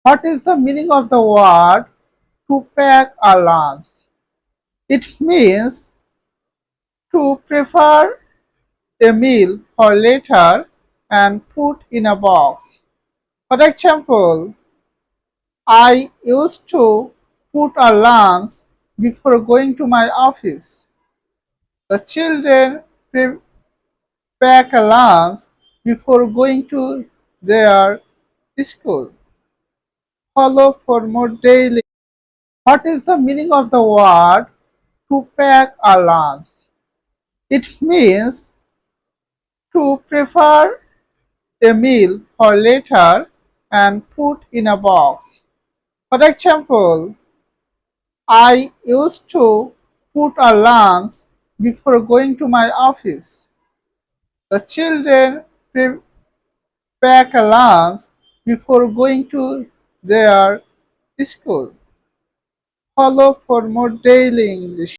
What is the meaning of the word to pack a lunch? It means to prepare a meal for later and put in a box. For example, I used to put a lunch before going to my office. The children pack a lunch before going to their school. Follow for more daily. What is the meaning of the word to pack a lunch? It means to prepare a meal for later and put in a box. For example, I used to put a lunch before going to my office. The children pack a lunch before going to their school. Follow for more daily English.